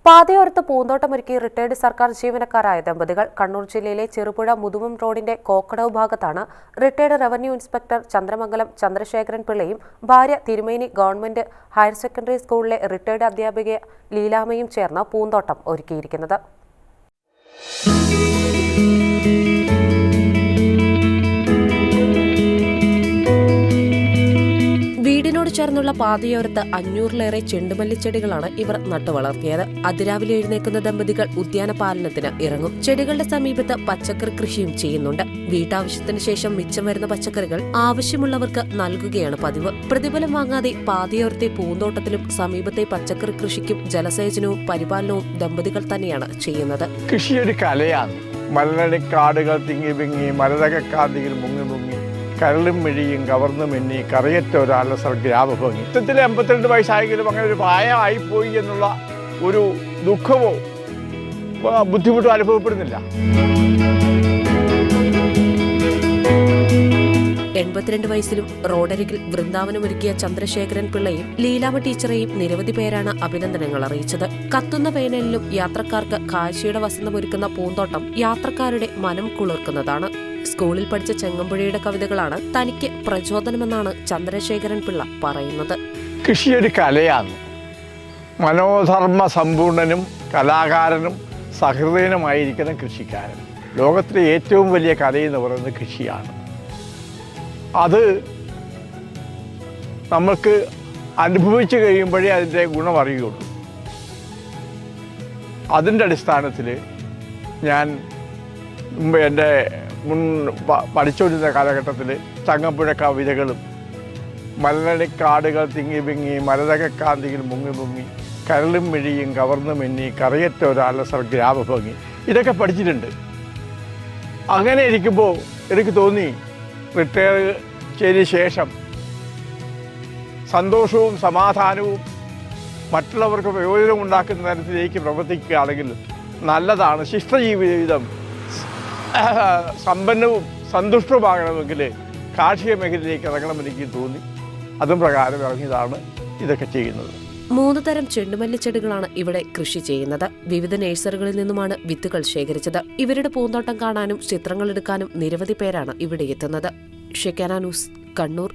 പാതയോരത്ത് പൂന്തോട്ടമൊരുക്കി retired സർക്കാർ ജീവനക്കാരായ ദമ്പതികൾ കണ്ണൂർ ജില്ലയിലെ ചെറുപുഴ മുതുമം റോഡിന്റെ കോക്കടവ് ഭാഗത്താണ് retired revenue inspector Chandramangalam Chandrasekharan പിള്ളയും ഭാര്യ തിരുമേനി ഗവൺമെന്റ് ഹയർ സെക്കൻഡറി സ്കൂളിലെ റിട്ടയർഡ് അധ്യാപിക ലീലാമ്മയും ചേർന്ന് പൂന്തോട്ടം ഒരുക്കിയിരിക്കുന്നത്. വീടിനോട് ചേർന്നുള്ള പാതയോരത്ത് 500-ലേറെ ചെണ്ടുമല്ലിച്ചെടികളാണ് ഇവർ നട്ടുവളർത്തിയത്. അതിരാവിലെ എഴുന്നേക്കുന്ന ദമ്പതികൾ ഉദ്യാന പാലനത്തിന് ഇറങ്ങും. ചെടികളുടെ സമീപത്ത് പച്ചക്കറി കൃഷിയും ചെയ്യുന്നുണ്ട്. വീട്ടാവശ്യത്തിന് ശേഷം മിച്ചം വരുന്ന പച്ചക്കറികൾ ആവശ്യമുള്ളവർക്ക് നൽകുകയാണ് പതിവ്. പ്രതിഫലം വാങ്ങാതെ പാതയോരത്തെ പൂന്തോട്ടത്തിലും സമീപത്തെ പച്ചക്കറി കൃഷിക്കും ജലസേചനവും പരിപാലനവും ദമ്പതികൾ തന്നെയാണ് ചെയ്യുന്നത്. കൃഷിയൊരു കലയാണ്. മലനടിക്കാടുകൾ തിങ്ങി വിങ്ങി, മരതകക്കാന്തിയിൽ മുങ്ങി മുങ്ങി, കരളും മിഴിയും കവർന്നു മിന്നി, കറിയറ്റ ഒരാളസർ ഗ്രാമഭംഗി. 82 വയസ്സായെങ്കിലും അങ്ങനെ ഒരു പ്രായമായിപ്പോയി എന്നുള്ള ഒരു ദുഃഖമോ ബുദ്ധിമുട്ടോ അനുഭവപ്പെടുന്നില്ല. 82 വയസ്സിലും റോഡരികിൽ വൃന്ദാവനമൊരുക്കിയ ചന്ദ്രശേഖരൻ പിള്ളയും ലീലാമ്മ ടീച്ചറെയും നിരവധി പേരാണ് അഭിനന്ദനങ്ങൾ അറിയിച്ചത്. കത്തുന്ന വേനലിലും യാത്രക്കാർക്ക് കാഴ്ചയുടെ വസന്തമൊരുക്കുന്ന പൂന്തോട്ടം യാത്രക്കാരുടെ മനം കുളിർക്കുന്നതാണ്. സ്കൂളിൽ പഠിച്ച ചെങ്ങമ്പുഴയുടെ കവിതകളാണ് തനിക്ക് പ്രചോദനമെന്നാണ് ചന്ദ്രശേഖരൻ പിള്ള പറയുന്നത്. കൃഷിയൊരു കലയാണ്. മനോധർമ്മ സമ്പൂർണനും കലാകാരനും സഹൃദയനുമായിരിക്കുന്ന കൃഷിക്കാരൻ. ലോകത്തിലെ ഏറ്റവും വലിയ കലയെന്ന് പറയുന്നത് കൃഷിയാണ്. അത് നമുക്ക് അനുഭവിച്ചു കഴിയുമ്പോഴേ അതിൻ്റെ ഗുണം അറിയുള്ളൂ. അതിൻ്റെ അടിസ്ഥാനത്തിൽ ഞാൻ എൻ്റെ പഠിച്ചുകൊണ്ടിരുന്ന കാലഘട്ടത്തിൽ ചങ്ങമ്പുഴ കവിതകളും മലനടിക്കാടുകൾ തിങ്ങി വിങ്ങി, മരതകക്കാന്തിയിൽ മുങ്ങി മുങ്ങി, കരളും മിഴിയും കവർന്നു മിന്നി, കറിയറ്റ ഒരാളസർ ഗ്രാമഭംഗി, ഇതൊക്കെ പഠിച്ചിട്ടുണ്ട്. അങ്ങനെ ഇരിക്കുമ്പോൾ എനിക്ക് തോന്നി റിട്ടയർ ചെയ്തതിന് ശേഷം സന്തോഷവും സമാധാനവും മറ്റുള്ളവർക്ക് പ്രയോജനം ഉണ്ടാക്കുന്ന തരത്തിലേക്ക് പ്രവർത്തിക്കുകയാണെങ്കിൽ നല്ലതാണ്. ശിഷ്ടജീവിതം സമ്പന്നവും സന്തുഷ്ടവുമാകണമെങ്കിൽ കാർഷിക മേഖലയിലേക്ക് ഇറങ്ങണമെന്ന് എനിക്ക് തോന്നി. അതും പ്രകാരം ഇറങ്ങിയതാണ് ഇതൊക്കെ ചെയ്യുന്നത്. 3 തരം ചെണ്ടുമല്ലിച്ചെടികളാണ് ഇവിടെ കൃഷി ചെയ്യുന്നത്. വിവിധ നഴ്സറികളിൽ നിന്നുമാണ് വിത്തുകൾ ശേഖരിച്ചത്. ഇവരുടെ പൂന്തോട്ടം കാണാനും ചിത്രങ്ങൾ എടുക്കാനും നിരവധി പേരാണ് ഇവിടെ എത്തുന്നത്. ഷെക്കാന ന്യൂസ്, കണ്ണൂർ.